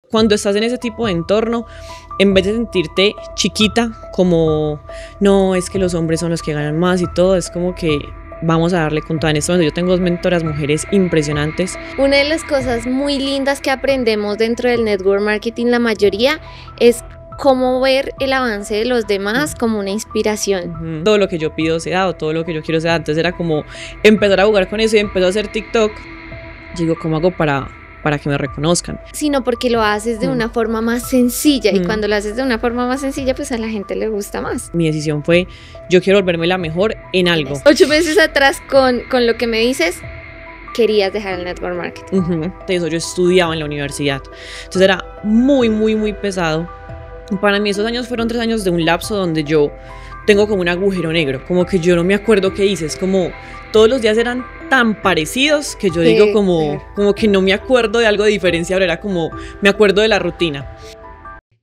cuando estás en ese tipo de entorno, en vez de sentirte chiquita, como no, es que los hombres son los que ganan más y todo, es como que vamos a darle con todo. En este momento yo tengo 2 mentoras mujeres impresionantes. Una de las cosas muy lindas que aprendemos dentro del network marketing, la mayoría, es cómo ver el avance de los demás como una inspiración. Todo lo que yo pido se da, o todo lo que yo quiero se da. Entonces era como empezar a jugar con eso y empezar a hacer TikTok. Digo, ¿cómo hago para que me reconozcan? Sino porque lo haces de una forma más sencilla, y cuando lo haces de una forma más sencilla, pues a la gente le gusta más. Mi decisión fue, yo quiero volverme la mejor en algo. 8 meses atrás, con lo que me dices, querías dejar el network marketing. Eso yo estudiaba en la universidad. Entonces era muy, muy, muy pesado. Para mí esos años fueron 3 años de un lapso donde yo tengo como un agujero negro, como que yo no me acuerdo qué hice, es como todos los días eran tan parecidos que yo digo como que no me acuerdo de algo de diferenciador, era como me acuerdo de la rutina.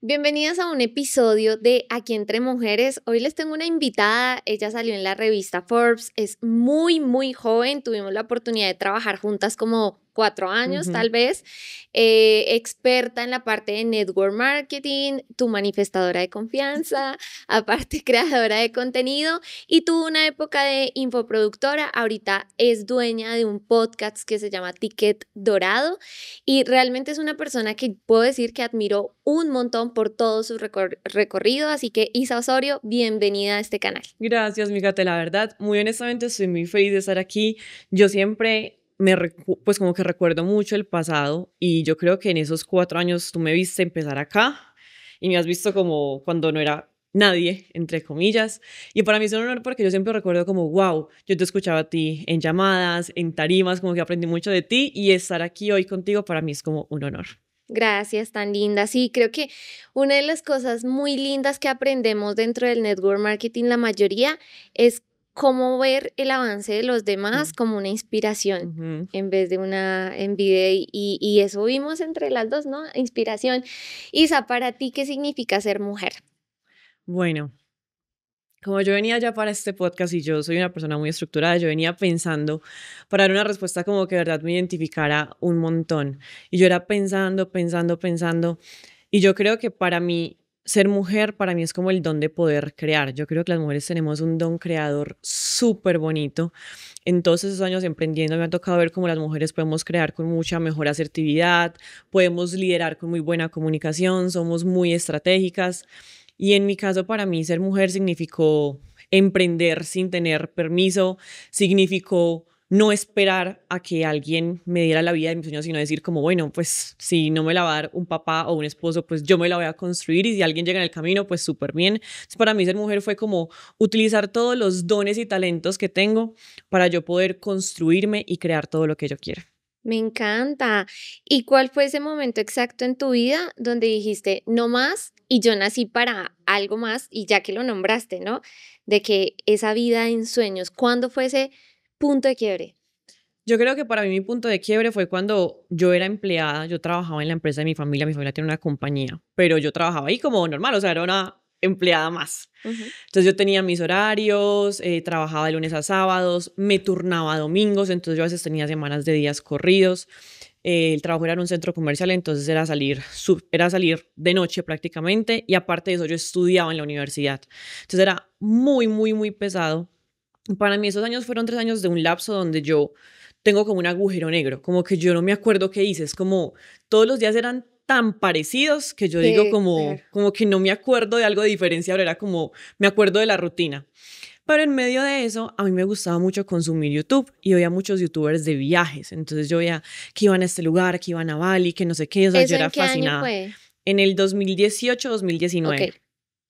Bienvenidas a un episodio de Aquí Entre Mujeres. Hoy les tengo una invitada, ella salió en la revista Forbes, es muy, muy joven, tuvimos la oportunidad de trabajar juntas como 4 años tal vez, experta en la parte de network marketing, tu manifestadora de confianza, aparte creadora de contenido, y tuvo una época de infoproductora. Ahorita es dueña de un podcast que se llama Ticket Dorado, y realmente es una persona que puedo decir que admiro un montón por todo su recorrido. Así que, Isa Osorio, bienvenida a este canal. Gracias, mi Gate, la verdad, muy honestamente estoy muy feliz de estar aquí. Yo siempre pues como que recuerdo mucho el pasado, y yo creo que en esos 4 años tú me viste empezar acá y me has visto como cuando no era nadie, entre comillas, y para mí es un honor porque yo siempre recuerdo como wow, yo te escuchaba a ti en llamadas, en tarimas, como que aprendí mucho de ti, y estar aquí hoy contigo para mí es como un honor. Gracias, tan linda. Sí, creo que una de las cosas muy lindas que aprendemos dentro del network marketing, la mayoría, es cómo ver el avance de los demás como una inspiración en vez de una envidia, y eso vimos entre las dos, ¿no? Inspiración. Isa, para ti, ¿qué significa ser mujer? Bueno, como yo venía ya para este podcast y yo soy una persona muy estructurada, yo venía pensando para dar una respuesta como que de verdad me identificara un montón. Y yo era pensando, y yo creo que para mí, ser mujer, para mí es como el don de poder crear. Yo creo que las mujeres tenemos un don creador súper bonito. En todos esos años emprendiendo me ha tocado ver cómo las mujeres podemos crear con mucha mejor asertividad, podemos liderar con muy buena comunicación, somos muy estratégicas. Y en mi caso, para mí, ser mujer significó emprender sin tener permiso, significó no esperar a que alguien me diera la vida de mis sueños, sino decir como, bueno, pues si no me la va a dar un papá o un esposo, pues yo me la voy a construir, y si alguien llega en el camino, pues súper bien. Entonces, para mí ser mujer fue como utilizar todos los dones y talentos que tengo para yo poder construirme y crear todo lo que yo quiera. Me encanta. ¿Y cuál fue ese momento exacto en tu vida donde dijiste no más y yo nací para algo más? Y ya que lo nombraste, ¿no? De que esa vida en sueños, ¿cuándo fue ese punto de quiebre? Yo creo que para mí mi punto de quiebre fue cuando yo era empleada, yo trabajaba en la empresa de mi familia tiene una compañía, pero yo trabajaba ahí como normal, o sea, era una empleada más. Entonces yo tenía mis horarios, trabajaba de lunes a sábados, me turnaba domingos, entonces yo a veces tenía semanas de días corridos. El trabajo era en un centro comercial, entonces era salir de noche prácticamente, y aparte de eso yo estudiaba en la universidad. Entonces era muy, muy, muy pesado. Para mí esos años fueron 3 años de un lapso donde yo tengo como un agujero negro, como que yo no me acuerdo qué hice, es como todos los días eran tan parecidos que yo digo como que no me acuerdo de algo de diferenciador, era como me acuerdo de la rutina. Pero en medio de eso, a mí me gustaba mucho consumir YouTube, y veía muchos youtubers de viajes. Entonces yo veía que iban a este lugar, que iban a Bali, que no sé qué, o sea, yo era fascinada. ¿Eso en qué año fue? En el 2018, 2019. Ok.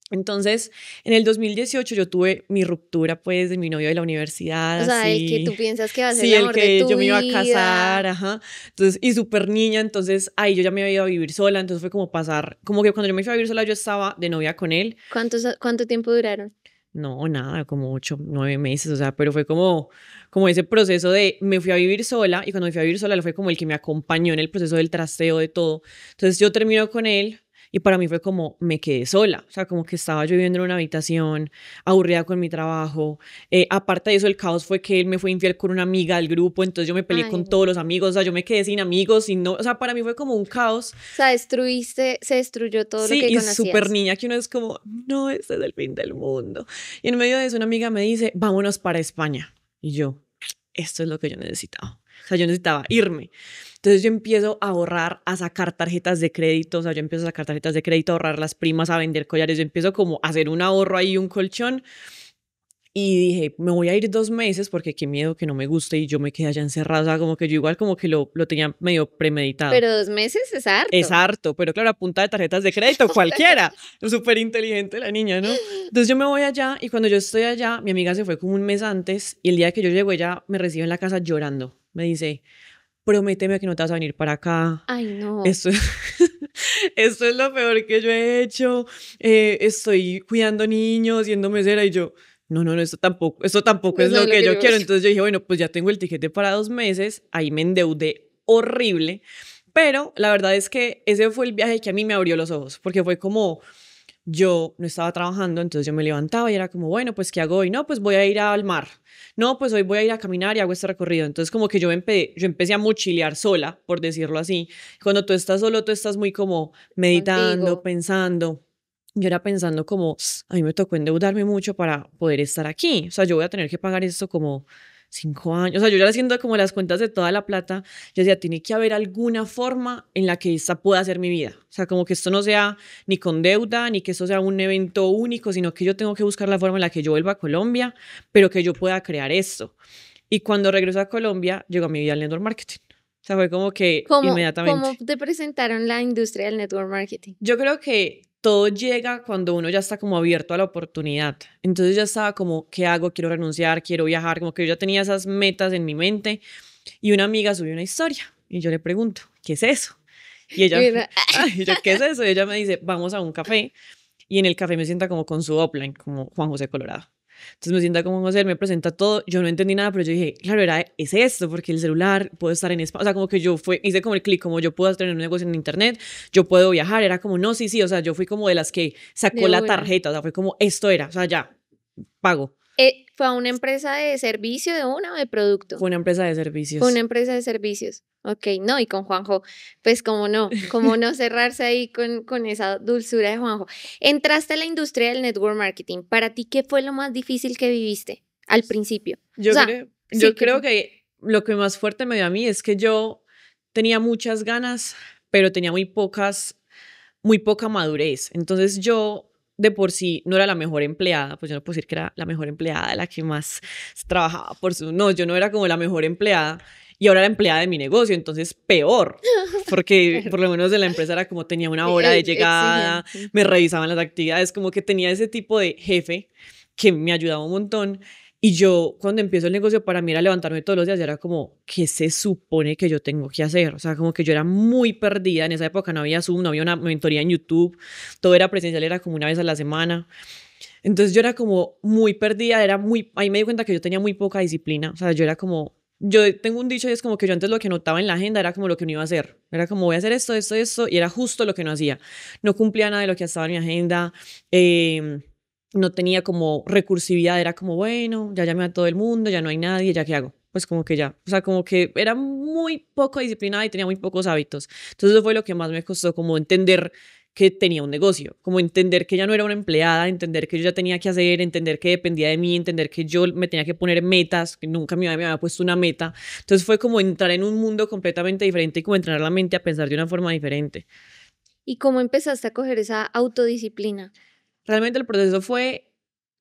Entonces, en el 2018 yo tuve mi ruptura, pues, de mi novio de la universidad, O sea, así. el que tú piensas que va a ser Sí, el el amor de que tu yo me iba a vida. casar, ajá. Entonces, y súper niña, entonces, ahí yo ya me había ido a vivir sola, entonces fue como pasar, como que cuando yo me fui a vivir sola yo estaba de novia con él. ¿Cuánto tiempo duraron? No, nada, como 8, 9 meses, o sea, pero fue como ese proceso de me fui a vivir sola, y cuando me fui a vivir sola él fue como el que me acompañó en el proceso del trasteo de todo. Entonces yo termino con él, Y para mí fue como, me quedé sola, o sea, como que estaba yo viviendo en una habitación, aburrida con mi trabajo. Aparte de eso, el caos fue que él me fue infiel con una amiga del grupo, entonces yo me peleé Ay, con no. todos los amigos, o sea, yo me quedé sin amigos, sin no, o sea, para mí fue como un caos. O sea, se destruyó todo lo Sí, que y súper conocías. niña que uno es como, no, este es el fin del mundo. Y en medio de eso una amiga me dice, vámonos para España. Y yo, esto es lo que yo necesitaba. O sea, yo necesitaba irme. Entonces yo empiezo a ahorrar, a sacar tarjetas de crédito, o sea, yo empiezo a sacar tarjetas de crédito, a ahorrar las primas, a vender collares, yo empiezo como a hacer un ahorro ahí, un colchón. Y dije, me voy a ir 2 meses porque qué miedo que no me guste y yo me quedé allá encerrada, o sea, como que yo igual como que lo tenía medio premeditado. Pero 2 meses es Es harto. harto, pero claro, a punta de tarjetas de crédito, cualquiera. Súper inteligente la niña, ¿no? Entonces yo me voy allá y cuando yo estoy allá, mi amiga se fue como un mes antes y el día que yo llego, ella me recibe en la casa llorando. Me dice, prométeme que no te vas a venir para acá. Ay, no. Esto, esto es lo peor que yo he hecho. Estoy cuidando niños, siendo mesera y yo, no, no, no, esto tampoco es Eso es lo lo que que yo yo quiero. busco. Entonces yo dije, bueno, pues ya tengo el tiquete para 2 meses. Ahí me endeudé horrible. Pero la verdad es que ese fue el viaje que a mí me abrió los ojos, porque fue como yo no estaba trabajando, entonces yo me levantaba y era como, bueno, pues ¿qué hago hoy? No, pues voy a ir al mar. No, pues hoy voy a ir a caminar y hago este recorrido. Entonces como que yo empecé a mochilear sola, por decirlo así. Cuando tú estás solo, tú estás muy como meditando, Contigo. pensando. Yo era pensando como, a mí me tocó endeudarme mucho para poder estar aquí. O sea, yo voy a tener que pagar esto como 5 años. O sea, yo ya haciendo como las cuentas de toda la plata, yo decía, tiene que haber alguna forma en la que esta pueda ser mi vida. O sea, como que esto no sea ni con deuda, ni que esto sea un evento único, sino que yo tengo que buscar la forma en la que yo vuelva a Colombia, pero que yo pueda crear esto. Y cuando regreso a Colombia, llegó a mi vida el network marketing. O sea, fue como que ¿Cómo inmediatamente. te presentaron la industria del network marketing? Yo creo que todo llega cuando uno ya está como abierto a la oportunidad. Entonces ya estaba como, ¿qué hago? Quiero renunciar, quiero viajar, como que yo ya tenía esas metas en mi mente. Y una amiga subió una historia y yo le pregunto, ¿qué es eso? Y Y ella, era, ay, y yo, ¿qué es eso? Y ella me dice, vamos a un café. Y en el café me sienta como con su upline, como Juan José Colorado. Entonces me sienta como José, él me presenta todo. Yo no entendí nada, pero yo dije, claro, es esto, porque el celular puedo estar en España. O sea, como que hice como el clic, como yo puedo tener un negocio en internet, yo puedo viajar. Era como, no, sí, sí. O sea, yo fui como de las que sacó de la una. tarjeta. O sea, fue como, esto era, o sea, ya, pago. ¿Fue a una empresa de servicio de una o de producto? Fue una empresa de Fue una servicios. empresa de servicios. Ok, no, y con Juanjo, pues cómo no cerrarse ahí con esa dulzura de Juanjo. Entraste a la industria del network marketing. ¿Para ti qué fue lo más difícil que viviste al principio? O Yo sea, creo, sí, yo ¿qué creo fue? que lo que más fuerte me dio a mí es que yo tenía muchas ganas, pero tenía muy poca madurez. Entonces yo de por sí no era la mejor empleada, pues yo no puedo decir que era la mejor empleada, la que más trabajaba por su... No, yo no era como la mejor empleada y ahora era empleada de mi negocio, entonces peor, porque Claro, por lo menos de la empresa era como tenía una hora de llegada, exigente. me revisaban las actividades, como que tenía ese tipo de jefe que me ayudaba un montón. Y yo, cuando empiezo el negocio, para mí era levantarme todos los días y era como, ¿qué se supone que yo tengo que hacer? O sea, como que yo era muy perdida. En esa época no había Zoom, no había una mentoría en YouTube, todo era presencial, era como una vez a la semana. Entonces yo era como muy perdida, ahí me di cuenta que yo tenía muy poca disciplina. O sea, yo era como, yo tengo un dicho y es como que yo antes lo que anotaba en la agenda era como lo que no iba a hacer. Era como, voy a hacer esto, esto, esto, y era justo lo que no hacía. No cumplía nada de lo que estaba en mi agenda. No tenía como recursividad, era como, bueno, ya llamé a todo el mundo, ya no hay nadie, ya qué hago. Pues como que ya, o sea, como que era muy poco disciplinada y tenía muy pocos hábitos. Entonces eso fue lo que más me costó, como entender que tenía un negocio, como entender que ya no era una empleada, entender que yo ya tenía que hacer, entender que dependía de mí, entender que yo me tenía que poner metas, que nunca me había puesto una meta. Entonces fue como entrar en un mundo completamente diferente y como entrenar la mente a pensar de una forma diferente. ¿Y cómo empezaste a coger esa autodisciplina Realmente el proceso fue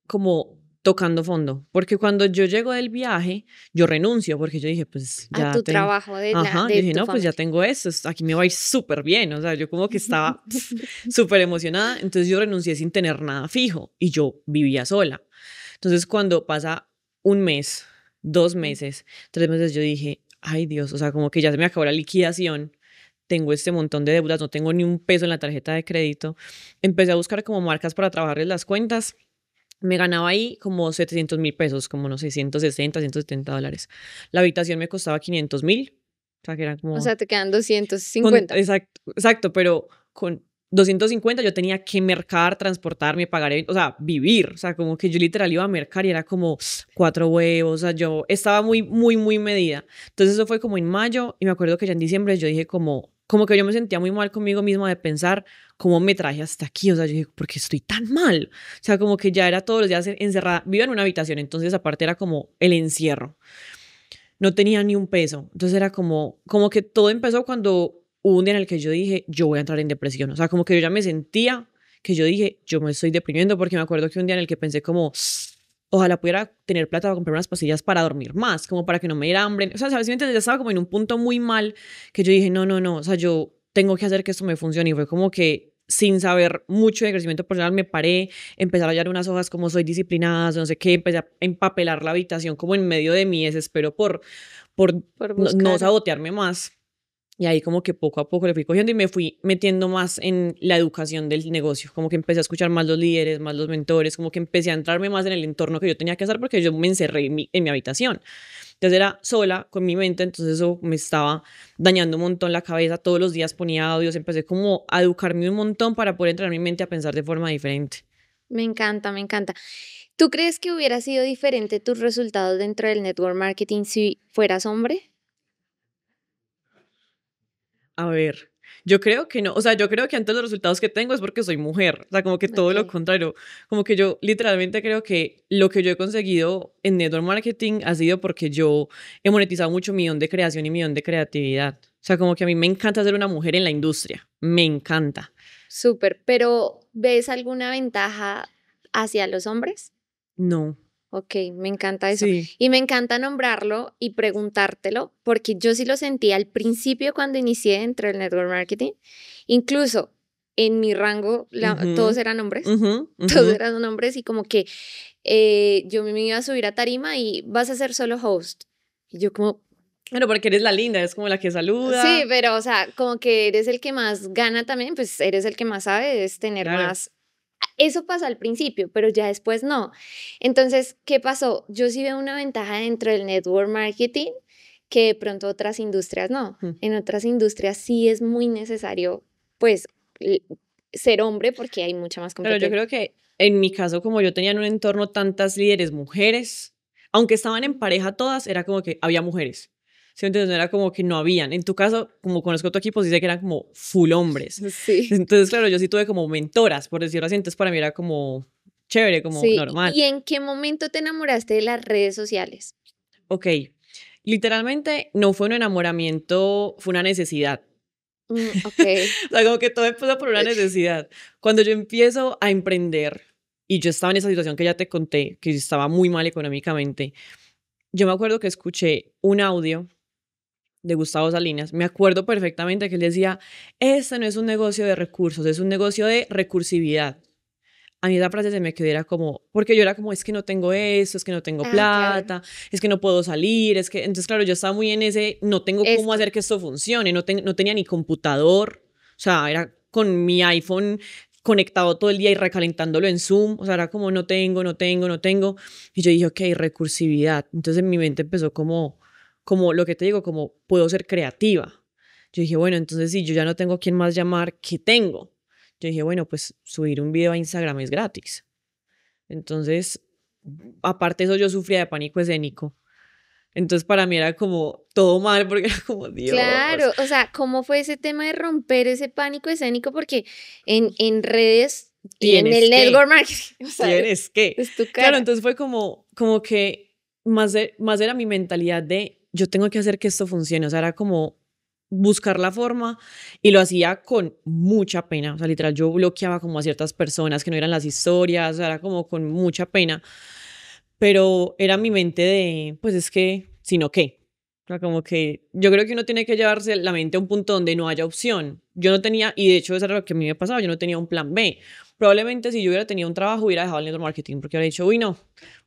como tocando fondo, porque cuando yo llego del viaje, yo renuncio, porque yo dije, pues a ya tu tengo, trabajo ajá, yo de dije, tu no, pues ya familia? tengo eso, aquí me va a ir súper bien, o sea, yo como que estaba súper emocionada, entonces yo renuncié sin tener nada fijo y yo vivía sola. Entonces cuando pasa un mes, 2 meses, 3 meses, yo dije, ay Dios, o sea, como que ya se me acabó la liquidación, tengo este montón de deudas, no tengo ni un peso en la tarjeta de crédito. Empecé a buscar como marcas para trabajarles las cuentas. Me ganaba ahí como 700.000 pesos, como no sé, 160, $170. La habitación me costaba 500.000. O sea, que era O como sea, te quedan 250. exacto, exacto, pero con 250 yo tenía que mercar, transportarme, pagar, o sea, vivir, o sea, como que yo literal iba a mercar y era como 4 huevos, o sea, yo estaba muy, muy, muy medida. Entonces eso fue como en mayo y me acuerdo que ya en diciembre yo dije como que yo me sentía muy mal conmigo misma de pensar cómo me traje hasta aquí, o sea, yo dije, ¿por qué estoy tan mal? O sea, como que ya era todos los días encerrada, vivo en una habitación, entonces aparte era como el encierro, no tenía ni un peso, entonces era como que todo empezó cuando hubo un día en el que yo dije, yo voy a entrar en depresión, o sea, como que yo ya me sentía que yo dije, yo me estoy deprimiendo, porque me acuerdo que un día en el que pensé como, ojalá pudiera tener plata para comprar unas pastillas para dormir más, como para que no me diera hambre, o sea, ¿sabes? Ya estaba como en un punto muy mal que yo dije, no, no, no, o sea, yo tengo que hacer que esto me funcione, y fue como que sin saber mucho de crecimiento personal me paré, empecé a rayar unas hojas como soy disciplinada, no sé qué, empecé a empapelar la habitación como en medio de mi desespero por Por no buscar. sabotearme más. Y ahí como que poco a poco le fui cogiendo y me fui metiendo más en la educación del negocio, como que empecé a escuchar más los líderes, más los mentores, como que empecé a entrarme más en el entorno que yo tenía que hacer porque yo me encerré en mi habitación. Entonces era sola con mi mente, entonces eso me estaba dañando un montón la cabeza, todos los días ponía audios, empecé como a educarme un montón para poder entrenar mi mente a pensar de forma diferente. Me encanta, me encanta. ¿Tú crees que hubiera sido diferente tus resultados dentro del network marketing si fueras hombre? A ver, yo creo que no, o sea, yo creo que antes los resultados que tengo es porque soy mujer, o sea, como que todo lo Ok. contrario, como que yo literalmente creo que lo que yo he conseguido en network marketing ha sido porque yo he monetizado mucho mi don de creación y mi don de creatividad, o sea, como que a mí me encanta ser una mujer en la industria, me encanta. Súper, pero ¿ves alguna ventaja hacia los hombres? No, Ok, me encanta eso. sí, Y me encanta nombrarlo y preguntártelo, porque yo sí lo sentí al principio cuando inicié dentro del network marketing. Incluso en mi rango, todos ujú, eran hombres, ujú, todos ujú. eran hombres y como que yo me iba a subir a tarima y vas a ser solo host. Y yo como, Bueno, porque eres la linda, es como la que sí, saluda, pero o sea, como que eres el que más gana también, pues eres el que más sabe, debes tener claro. más. Eso pasa al principio, pero ya después no. Entonces, ¿qué pasó? Yo sí veo una ventaja dentro del network marketing que de pronto otras industrias no. Mm. En otras industrias sí es muy necesario, pues, l- ser hombre porque hay mucha más Pero yo competencia. creo que en mi caso, como yo tenía en un entorno tantas líderes mujeres, aunque estaban en pareja todas, era como que había mujeres. ¿Sí? Entonces no era como que no habían. En tu caso, como conozco tu equipo, dice que eran como full hombres. Sí, Entonces, claro, yo sí tuve como mentoras, por decirlo así. Entonces para mí era como chévere, como sí. normal. ¿Y en qué momento te enamoraste de las redes sociales? Ok, literalmente no fue un enamoramiento, fue una necesidad. Ok. O sea, como que todo empezó por una necesidad. Cuando yo empiezo a emprender y yo estaba en esa situación que ya te conté, que estaba muy mal económicamente, yo me acuerdo que escuché un audio de Gustavo Salinas. Me acuerdo perfectamente que él decía, este no es un negocio de recursos, es un negocio de recursividad. A mí esa frase se me quedó era como, porque yo era como, es que no tengo eso, es que no tengo Ah, claro. plata, es que no puedo salir, es que, entonces claro, yo estaba muy en ese, no tengo cómo Esto. hacer que esto funcione, no tenía ni computador, o sea, era con mi iPhone conectado todo el día y recalentándolo en Zoom, o sea, era como, no tengo, y yo dije, ok, recursividad, entonces en mi mente empezó como lo que te digo, como puedo ser creativa. Yo dije, bueno, entonces si yo ya no tengo quién más llamar, ¿qué tengo? Yo dije, bueno, pues subir un video a Instagram es gratis. Entonces, aparte de eso, yo sufría de pánico escénico. Entonces, para mí era como todo mal porque era como, Dios, Claro, o sea, ¿cómo fue ese tema de romper ese pánico escénico? Porque en redes y en el tienes network que, marketing, o sea, tienes que. es tu Claro, cara. entonces fue como que más era mi mentalidad de yo tengo que hacer que esto funcione. O sea, era como buscar la forma y lo hacía con mucha pena. O sea, literal, yo bloqueaba como a ciertas personas que no eran las historias, o sea, era como con mucha pena. Pero era mi mente de, pues es que, sino qué. O sea, como que yo creo que uno tiene que llevarse la mente a un punto donde no haya opción. Yo no tenía, y de hecho eso era lo que a mí me pasaba, yo no tenía un plan B. Probablemente si yo hubiera tenido un trabajo hubiera dejado el network marketing porque hubiera dicho, uy, no,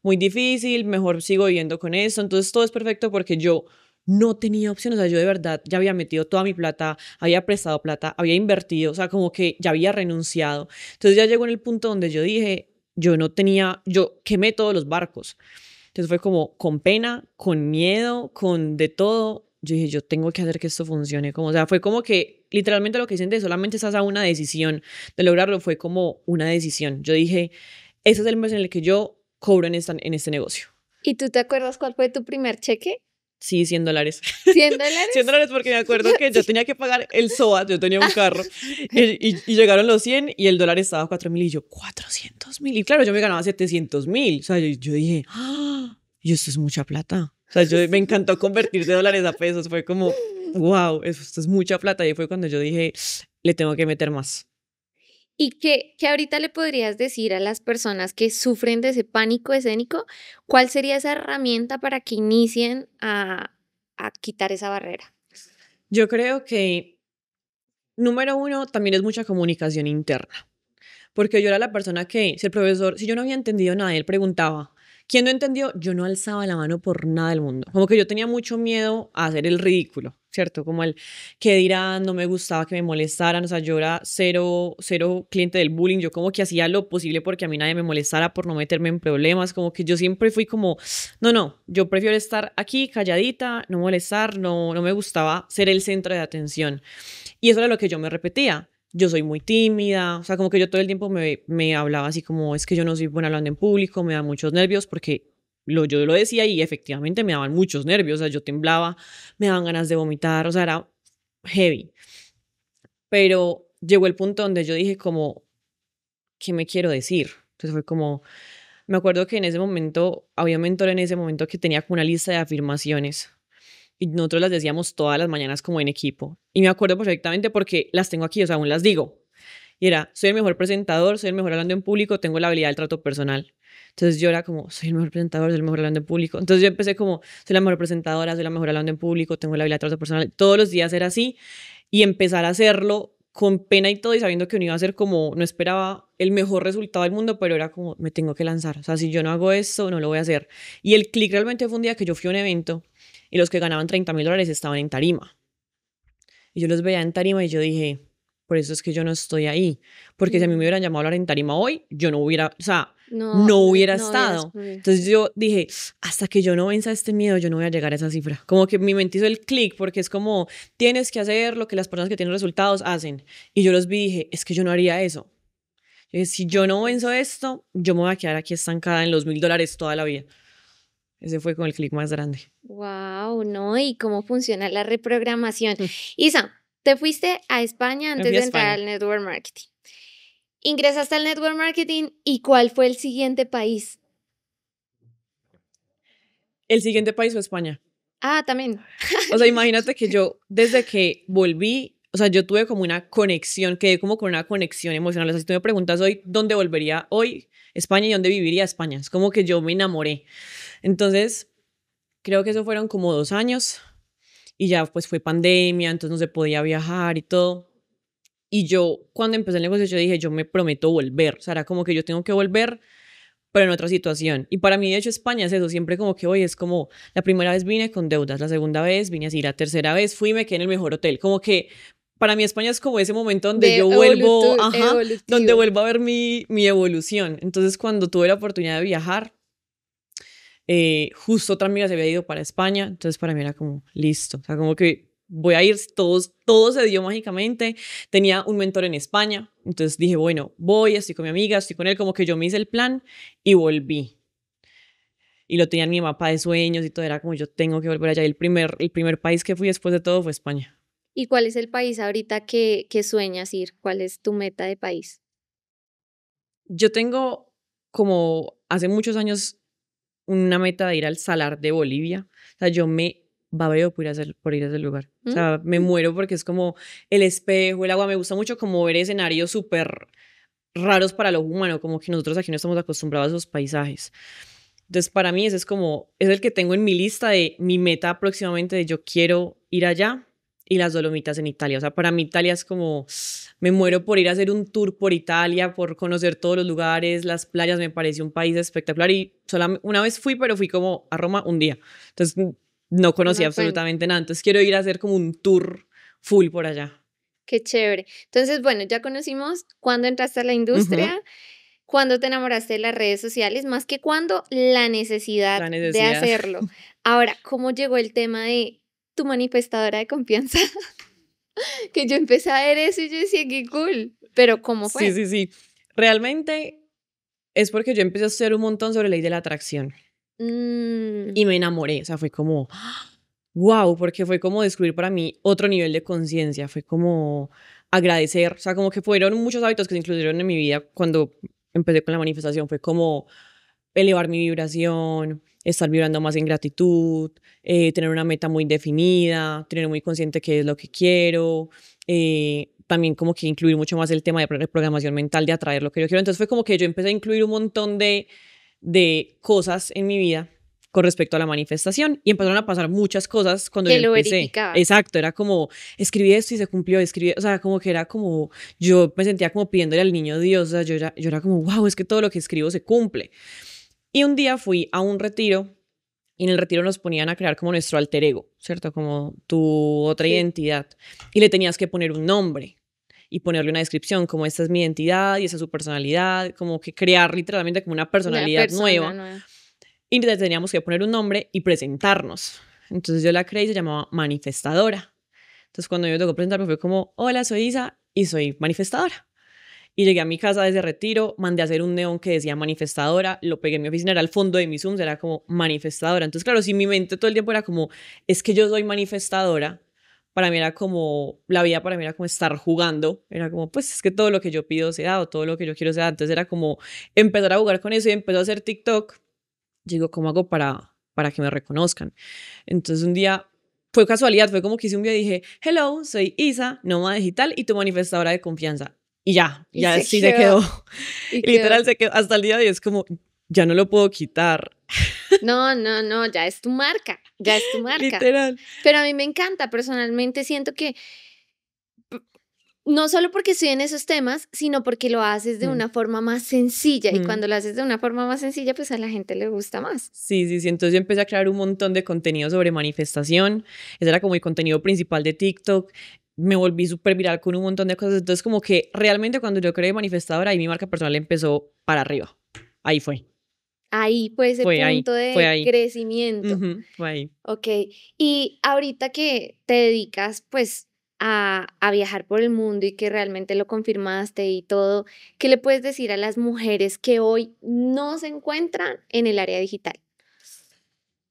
muy difícil, mejor sigo viviendo con eso. Entonces todo es perfecto porque yo no tenía opción. O sea, yo de verdad ya había metido toda mi plata, había prestado plata, había invertido, o sea, como que ya había renunciado. Entonces ya llegó en el punto donde yo dije, yo no tenía, yo quemé todos los barcos. Entonces fue como con pena, con miedo, con de todo. yo dije, yo tengo que hacer que esto funcione. Como, o sea, fue como que literalmente lo que dicen de solamente estás a una decisión de lograrlo, fue como una decisión. Yo dije, ese es el mes en el que yo cobro en este negocio. ¿Y tú te acuerdas cuál fue tu primer cheque? Sí, $100. $100. $100 porque me acuerdo que yo tenía que pagar el SOAT, yo tenía un carro y llegaron los 100 y el dólar estaba a 4.000 y yo, 400.000. Y claro, yo me ganaba 700.000. O sea, yo dije, ¡ah! Y esto es mucha plata. O sea, me encantó convertir de dólares a pesos. Fue como, wow, esto es mucha plata. Y fue cuando yo dije, le tengo que meter más. ¿Y qué ahorita le podrías decir a las personas que sufren de ese pánico escénico? ¿Cuál sería esa herramienta para que inicien a quitar esa barrera? Yo creo que, número uno, también es mucha comunicación interna. Porque yo era la persona que, si el profesor, si yo no había entendido nada, él preguntaba, ¿quién no entendió? Yo no alzaba la mano por nada del mundo. Como que yo tenía mucho miedo a hacer el ridículo, ¿cierto? Como el que dirán, no me gustaba que me molestaran, o sea, yo era cero cliente del bullying, yo como que hacía lo posible porque a mí nadie me molestara por no meterme en problemas, como que yo siempre fui como, no, yo prefiero estar aquí calladita, no molestar, no me gustaba ser el centro de atención. Y eso era lo que yo me repetía. Yo soy muy tímida, o sea, como que yo todo el tiempo me hablaba así como, es que yo no soy buena hablando en público, me da muchos nervios, porque yo lo decía y efectivamente me daban muchos nervios, o sea, yo temblaba, me daban ganas de vomitar, o sea, era heavy. Pero llegó el punto donde yo dije como, ¿qué me quiero decir? Entonces fue como, me acuerdo que en ese momento, había un mentor en ese momento que tenía como una lista de afirmaciones y nosotros las decíamos todas las mañanas como en equipo. Y me acuerdo perfectamente porque las tengo aquí, o sea, aún las digo. Y era, soy el mejor presentador, soy el mejor hablando en público, tengo la habilidad del trato personal. Entonces yo era como, soy el mejor presentador, soy el mejor hablando en público. Entonces yo empecé como, soy la mejor presentadora, soy la mejor hablando en público, tengo la habilidad del trato personal. Todos los días era así y empezar a hacerlo con pena y todo y sabiendo que no iba a ser como, no esperaba el mejor resultado del mundo, pero era como, me tengo que lanzar. O sea, si yo no hago esto, no lo voy a hacer. Y el clic realmente fue un día que yo fui a un evento y los que ganaban $30.000 estaban en tarima. Y yo los veía en tarima y yo dije, por eso es que yo no estoy ahí. Porque si a mí me hubieran llamado a hablar en tarima hoy, yo no hubiera, o sea, no hubiera estado. Entonces yo dije, hasta que yo no venza este miedo, yo no voy a llegar a esa cifra. Como que mi mente hizo el clic, porque es como, tienes que hacer lo que las personas que tienen resultados hacen. Y yo los vi y dije, es que yo no haría eso. Yo dije, si yo no venzo esto, yo me voy a quedar aquí estancada en los $1.000 toda la vida. Ese fue con el clic más grande. Wow, ¿no? ¿Y cómo funciona la reprogramación? Isa, te fuiste a España antes de entrar al network marketing. Ingresaste al network marketing y ¿cuál fue el siguiente país? El siguiente país fue España. Ah, también. O sea, imagínate que yo, desde que volví, o sea, yo tuve como una conexión, quedé como con una conexión emocional. O sea, si tú me preguntas hoy, ¿dónde volvería hoy España y dónde viviría España? Es como que yo me enamoré. Entonces, creo que eso fueron como 2 años y ya pues fue pandemia, entonces no se podía viajar y todo. Y yo, cuando empecé el negocio, yo dije, yo me prometo volver. O sea, era como que yo tengo que volver, pero en otra situación. Y para mí, de hecho, España es eso. Siempre como que hoy es como, la primera vez vine con deudas, la segunda vez vine así, la tercera vez fui y me quedé en el mejor hotel. Como que para mí España es como ese momento donde yo vuelvo, donde vuelvo a ver mi evolución. Entonces, cuando tuve la oportunidad de viajar, justo otra amiga se había ido para España, entonces para mí era como, listo. O sea, como que voy a ir, todo se dio mágicamente. Tenía un mentor en España, entonces dije, bueno, voy, estoy con mi amiga, estoy con él, como que yo me hice el plan y volví. Y lo tenía en mi mapa de sueños y todo, era como yo tengo que volver allá. Y el primer país que fui después de todo fue España. ¿Y cuál es el país ahorita que sueñas ir? ¿Cuál es tu meta de país? Yo tengo como hace muchos años una meta de ir al Salar de Bolivia. O sea, yo me babeo por ir a ese lugar. O sea, me muero porque es como el espejo, el agua. Me gusta mucho como ver escenarios súper raros para lo humano, como que nosotros aquí no estamos acostumbrados a esos paisajes. Entonces, para mí ese es como, es el que tengo en mi lista de mi meta próximamente de yo quiero ir allá y las Dolomitas en Italia. O sea, para mí Italia es como, me muero por ir a hacer un tour por Italia, por conocer todos los lugares, las playas, me pareció un país espectacular y solamente una vez fui, pero fui como a Roma un día. Entonces, no conocía absolutamente nada. Entonces, quiero ir a hacer como un tour full por allá. Qué chévere. Entonces, bueno, ya conocimos cuándo entraste a la industria, cuándo te enamoraste de las redes sociales, más que cuándo la necesidad de hacerlo. Ahora, ¿cómo llegó el tema de tu manifestadora de confianza. Que yo empecé a ver eso y yo decía, qué cool. Pero ¿cómo fue? Sí. Realmente es porque yo empecé a estudiar un montón sobre ley de la atracción y me enamoré. O sea, fue como, wow, porque fue como descubrir para mí otro nivel de conciencia. Fue como agradecer. O sea, como que fueron muchos hábitos que se incluyeron en mi vida cuando empecé con la manifestación. Fue como elevar mi vibración, estar vibrando más en gratitud, tener una meta muy definida, tener muy consciente qué es lo que quiero, también como que incluir mucho más el tema de reprogramación mental, de atraer lo que yo quiero. Entonces fue como que yo empecé a incluir un montón de cosas en mi vida con respecto a la manifestación y empezaron a pasar muchas cosas cuando yo Que lo empecé. verificaba. Exacto, era como, escribí esto y se cumplió, escribí, o sea, como que era como, yo me sentía como pidiéndole al niño Dios, o sea, yo era como, wow, es que todo lo que escribo se cumple. Y un día fui a un retiro y en el retiro nos ponían a crear como nuestro alter ego, ¿cierto? Como tu otra Sí. identidad. Y le tenías que poner un nombre y ponerle una descripción, como esta es mi identidad y esta es su personalidad, como que crear literalmente como una Una personalidad persona nueva. nueva. Y le teníamos que poner un nombre y presentarnos. Entonces yo la creé y se llamaba manifestadora. Entonces cuando yo me tocó presentarme fue como, hola, soy Isa y soy manifestadora. Y llegué a mi casa de ese retiro, mandé a hacer un neón que decía manifestadora, lo pegué en mi oficina, era al fondo de mi Zoom, era como manifestadora. Entonces, claro, si mi mente todo el tiempo era como, es que yo soy manifestadora, para mí era como, la vida para mí era como estar jugando, era como, pues es que todo lo que yo pido se da, o todo lo que yo quiero se da. Entonces era como empezar a jugar con eso y empezó a hacer TikTok. Digo, ¿cómo hago para que me reconozcan? Entonces un día fue casualidad, fue como que hice un video y dije, hello, soy Isa, nómada digital y tu manifestadora de confianza. Y Y ya se sí se quedó. Y Y literal quedó. se quedó. Hasta el día de hoy es como, ya no lo puedo quitar. No, ya es tu marca, ya es tu marca. Literal. Pero a mí me encanta, personalmente siento que no solo porque estoy en esos temas, sino porque lo haces de Mm, una forma más sencilla. Y mm. cuando lo haces de una forma más sencilla, pues a la gente le gusta más. Sí. Entonces yo empecé a crear un montón de contenido sobre manifestación. Ese era como mi contenido principal de TikTok. Me volví súper viral con un montón de cosas. Entonces como que realmente cuando yo creé Manifestadora, ahí mi marca personal empezó para arriba. Ahí fue. Ahí fue ese Fue ahí. punto Fue de ahí. crecimiento. Fue ahí. Ok. Y ahorita que te dedicas, pues, a viajar por el mundo y que realmente lo confirmaste y todo, ¿qué le puedes decir a las mujeres que hoy no se encuentran en el área digital?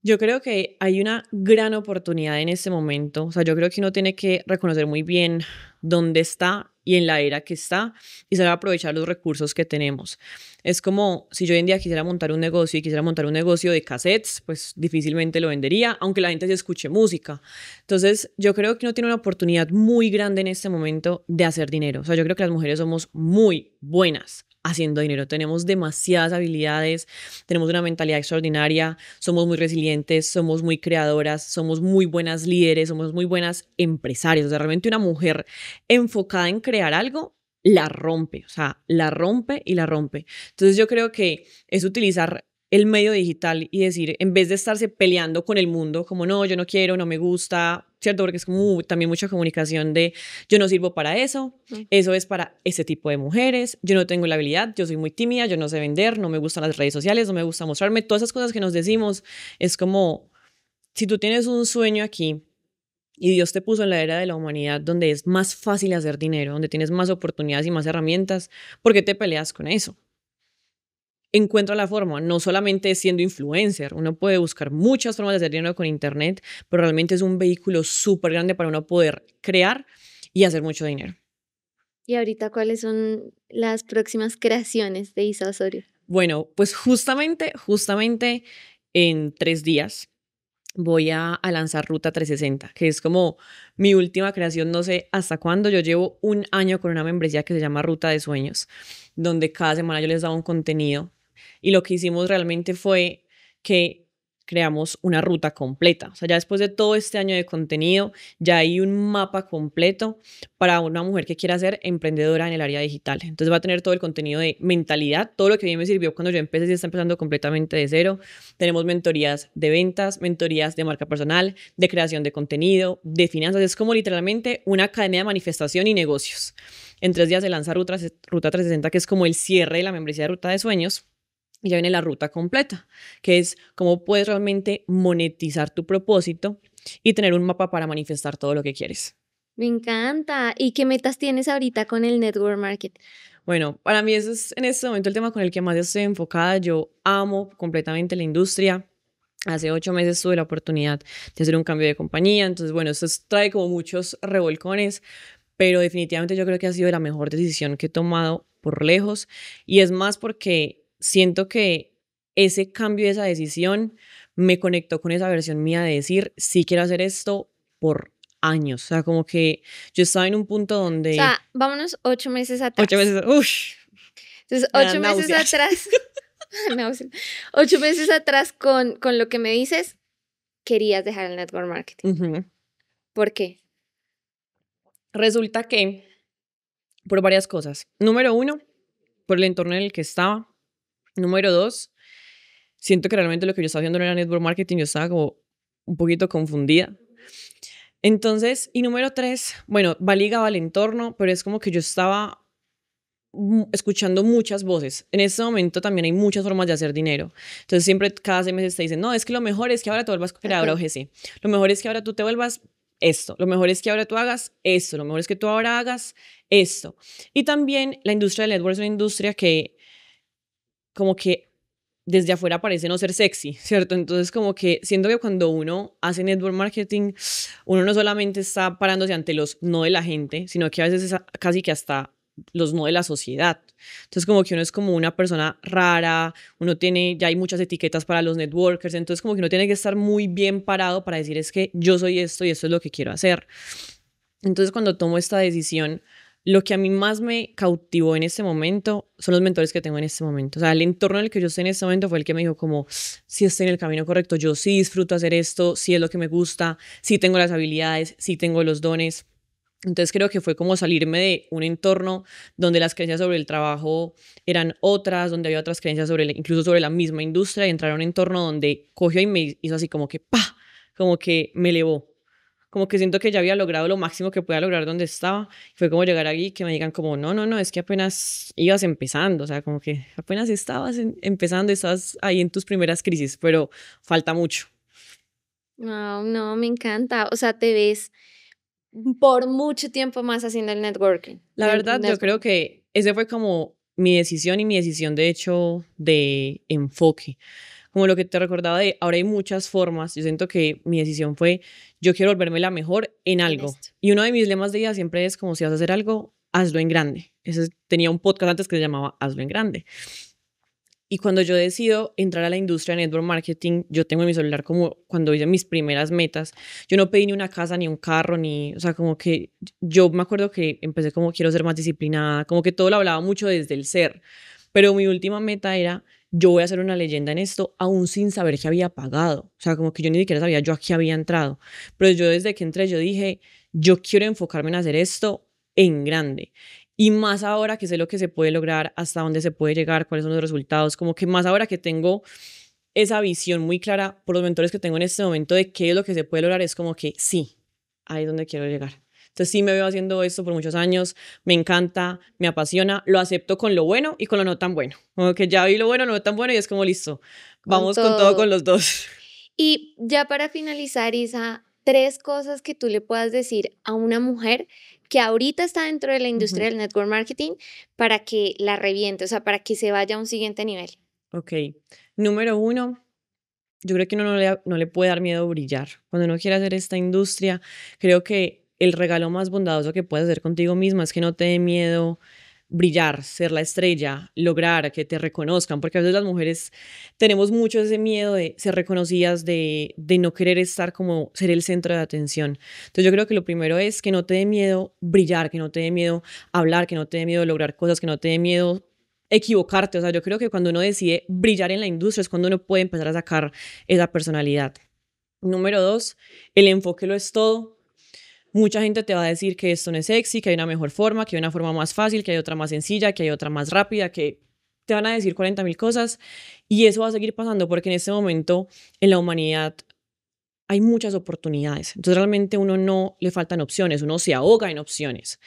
Yo creo que hay una gran oportunidad en este momento. O sea, yo creo que uno tiene que reconocer muy bien dónde está y en la era que está y saber aprovechar los recursos que tenemos. Es como si yo hoy en día quisiera montar un negocio y quisiera montar un negocio de cassettes, pues difícilmente lo vendería, aunque la gente se escuche música. Entonces, yo creo que uno tiene una oportunidad muy grande en este momento de hacer dinero. O sea, yo creo que las mujeres somos muy buenas haciendo dinero. Tenemos demasiadas habilidades, tenemos una mentalidad extraordinaria, somos muy resilientes, somos muy creadoras, somos muy buenas líderes, somos muy buenas empresarias. O sea, realmente una mujer enfocada en crear algo la rompe, o sea, la rompe y la rompe. Entonces yo creo que es utilizar el medio digital y decir, en vez de estarse peleando con el mundo, como no, yo no quiero, no me gusta, ¿cierto? Porque es como también mucha comunicación de yo no sirvo para eso, eso es para ese tipo de mujeres, yo no tengo la habilidad, yo soy muy tímida, yo no sé vender, no me gustan las redes sociales, no me gusta mostrarme, todas esas cosas que nos decimos, es como, si tú tienes un sueño aquí y Dios te puso en la era de la humanidad donde es más fácil hacer dinero, donde tienes más oportunidades y más herramientas, ¿por qué te peleas con eso? Encuentra la forma, no solamente siendo influencer, uno puede buscar muchas formas de hacer dinero con internet, pero realmente es un vehículo súper grande para uno poder crear y hacer mucho dinero. Y ahorita, ¿cuáles son las próximas creaciones de Isa Osorio? Bueno, pues justamente en 3 días voy a lanzar Ruta 360, que es como mi última creación, no sé hasta cuándo. Yo llevo un año con una membresía que se llama Ruta de Sueños, donde cada semana yo les daba un contenido y lo que hicimos realmente fue que creamos una ruta completa. O sea, ya después de todo este año de contenido, ya hay un mapa completo para una mujer que quiera ser emprendedora en el área digital. Entonces va a tener todo el contenido de mentalidad, todo lo que a mí me sirvió cuando yo empecé, y está empezando completamente de cero. Tenemos mentorías de ventas, mentorías de marca personal, de creación de contenido, de finanzas. Es como literalmente una academia de manifestación y negocios. En 3 días se lanza Ruta 360, que es como el cierre de la membresía de Ruta de Sueños. Y ya viene la ruta completa, que es cómo puedes realmente monetizar tu propósito y tener un mapa para manifestar todo lo que quieres. Me encanta. ¿Y qué metas tienes ahorita con el network marketing? Bueno, para mí ese es en este momento el tema con el que más estoy enfocada. Yo amo completamente la industria. Hace 8 meses tuve la oportunidad de hacer un cambio de compañía, entonces bueno, trae como muchos revolcones, pero definitivamente yo creo que ha sido la mejor decisión que he tomado por lejos, y es más porque siento que ese cambio y esa decisión me conectó con esa versión mía de decir, sí quiero hacer esto por años, o sea, como que yo estaba en un punto O donde sea, vámonos 8 meses 8 meses, atrás. uff, Entonces, me ocho dan meses náuseas. atrás, náusea. 8 meses atrás con lo que me dices, querías dejar el network marketing. Ujú. ¿Por qué? Resulta que por varias cosas. Número uno, por el entorno en el que estaba. Número dos, siento que realmente lo que yo estaba haciendo no era network marketing, yo estaba como un poquito confundida. Entonces, y número tres, bueno, va ligado al entorno, pero es como que yo estaba escuchando muchas voces. En este momento también hay muchas formas de hacer dinero. Entonces siempre cada 6 meses te dicen, no, es que lo mejor es que ahora te vuelvas creadora Ajá. OGC. Lo mejor es que ahora tú te vuelvas esto. Lo mejor es que ahora tú hagas esto. Lo mejor es que tú ahora hagas esto. Y también la industria del network es una industria que como que desde afuera parece no ser sexy, ¿cierto? Entonces como que siento que cuando uno hace network marketing, uno no solamente está parándose ante los no de la gente, sino que a veces es casi que hasta los no de la sociedad. Entonces como que uno es como una persona rara, uno tiene, ya hay muchas etiquetas para los networkers, entonces como que uno tiene que estar muy bien parado para decir es que yo soy esto y esto es lo que quiero hacer. Entonces, cuando tomo esta decisión, lo que a mí más me cautivó en este momento son los mentores que tengo en este momento. O sea, el entorno en el que yo estoy en este momento fue el que me dijo como, si estoy en el camino correcto, yo sí disfruto hacer esto, sí es lo que me gusta, sí tengo las habilidades, sí tengo los dones. Entonces creo que fue como salirme de un entorno donde las creencias sobre el trabajo eran otras, donde había otras creencias sobre, incluso sobre la misma industria, y entrar a un entorno donde cogió y me hizo así como que, ¡pa! Como que me elevó, como que siento que ya había logrado lo máximo que podía lograr donde estaba. Fue como llegar allí y que me digan como, no, no, no, es que apenas ibas empezando, o sea, como que apenas estabas empezando, estabas ahí en tus primeras crisis, pero falta mucho. No, no, me encanta. O sea, te ves por mucho tiempo más haciendo el networking. La verdad, yo creo que ese fue como mi decisión y mi decisión de hecho de enfoque. Como lo que te recordaba de ahora hay muchas formas, yo siento que mi decisión fue yo quiero volverme la mejor en En algo. esto. Y uno de mis lemas de vida siempre es como si vas a hacer algo, hazlo en grande. Tenía un podcast antes que se llamaba Hazlo en grande. Y cuando yo decido entrar a la industria de network marketing, yo tengo en mi celular como cuando hice mis primeras metas, yo no pedí ni una casa, ni un carro, ni, o sea, como que yo me acuerdo que empecé como quiero ser más disciplinada, como que todo lo hablaba mucho desde el ser, pero mi última meta era, yo voy a ser una leyenda en esto, aún sin saber que había pagado, o sea, como que yo ni siquiera sabía yo a qué había entrado, pero yo desde que entré, yo dije, yo quiero enfocarme en hacer esto en grande. Y más ahora que sé lo que se puede lograr, hasta dónde se puede llegar, cuáles son los resultados, como que más ahora que tengo esa visión muy clara por los mentores que tengo en este momento de qué es lo que se puede lograr, es como que sí, ahí es donde quiero llegar. Entonces sí me veo haciendo esto por muchos años, me encanta, me apasiona, lo acepto con lo bueno y con lo no tan bueno. Como que ya vi lo bueno, lo no tan bueno y es como listo, Con vamos con todo con todo. los dos. Y ya para finalizar, Isa, 3 cosas que tú le puedas decir a una mujer que ahorita está dentro de la industria Ujú. del network marketing para que la reviente, o sea, para que se vaya a un siguiente nivel. Ok, número uno, yo creo que uno no le puede dar miedo brillar. Cuando uno quiere hacer esta industria, creo que el regalo más bondadoso que puedes hacer contigo misma es que no te dé miedo brillar, ser la estrella, lograr que te reconozcan, porque a veces las mujeres tenemos mucho ese miedo de ser reconocidas, de no querer estar como ser el centro de atención. Entonces yo creo que lo primero es que no te dé miedo brillar, que no te dé miedo hablar, que no te dé miedo lograr cosas, que no te dé miedo equivocarte. O sea, yo creo que cuando uno decide brillar en la industria es cuando uno puede empezar a sacar esa personalidad. Número dos, el enfoque lo es todo. Mucha gente te va a decir que esto no es sexy, que hay una mejor forma, que hay una forma más fácil, que hay otra más sencilla, que hay otra más rápida, que te van a decir 40.000 cosas, y eso va a seguir pasando porque en este momento en la humanidad hay muchas oportunidades. Entonces realmente uno no le faltan opciones, uno se ahoga en opciones,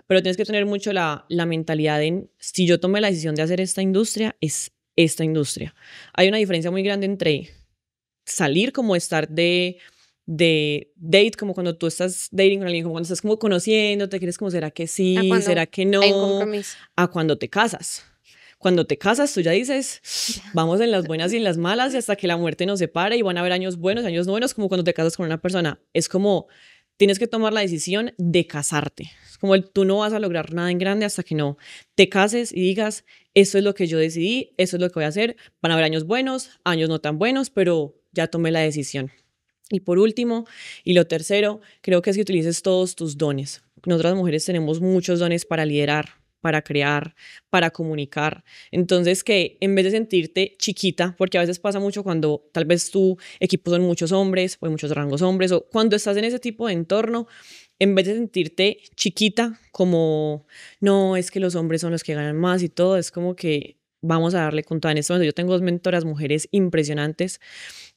pero tienes que tener mucho la mentalidad en, si yo tomé la decisión de hacer esta industria, es esta industria. Hay una diferencia muy grande entre salir como estar de de date, como cuando tú estás dating con alguien, como cuando estás como conociendo, te quieres como, ¿será que A sí? cuando ¿Será que hay un no? compromiso. A cuando te casas. Cuando te casas, tú ya dices, vamos en las buenas y en las malas y hasta que la muerte nos separe y van a haber años buenos, años no buenos, como cuando te casas con una persona. Es como, tienes que tomar la decisión de casarte. Es como tú no vas a lograr nada en grande hasta que no te cases y digas, esto es lo que yo decidí, eso es lo que voy a hacer. Van a haber años buenos, años no tan buenos, pero ya tomé la decisión. Y por último, y lo tercero, creo que es que utilices todos tus dones. Nosotras mujeres tenemos muchos dones para liderar, para crear, para comunicar. Entonces, que en vez de sentirte chiquita, porque a veces pasa mucho cuando tal vez tu equipo son muchos hombres o hay muchos rangos hombres, o cuando estás en ese tipo de entorno, en vez de sentirte chiquita, como, no, es que los hombres son los que ganan más y todo, es como que vamos a darle con todo. En este momento yo tengo dos mentoras mujeres impresionantes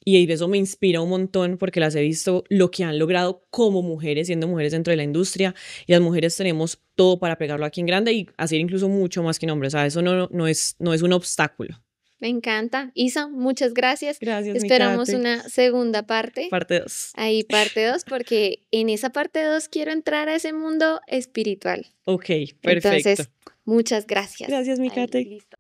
y eso me inspira un montón porque las he visto lo que han logrado como mujeres, siendo mujeres dentro de la industria. Y las mujeres tenemos todo para pegarlo aquí en grande y hacer incluso mucho más que un hombre. O sea, eso no es un obstáculo. Me encanta. Isa, muchas gracias. Gracias, mi Esperamos Kate. una segunda parte. Parte 2. Ahí parte 2, porque en esa parte 2 quiero entrar a ese mundo espiritual. Ok, perfecto. Entonces, muchas gracias. Gracias, mi Ahí, Kate. listo.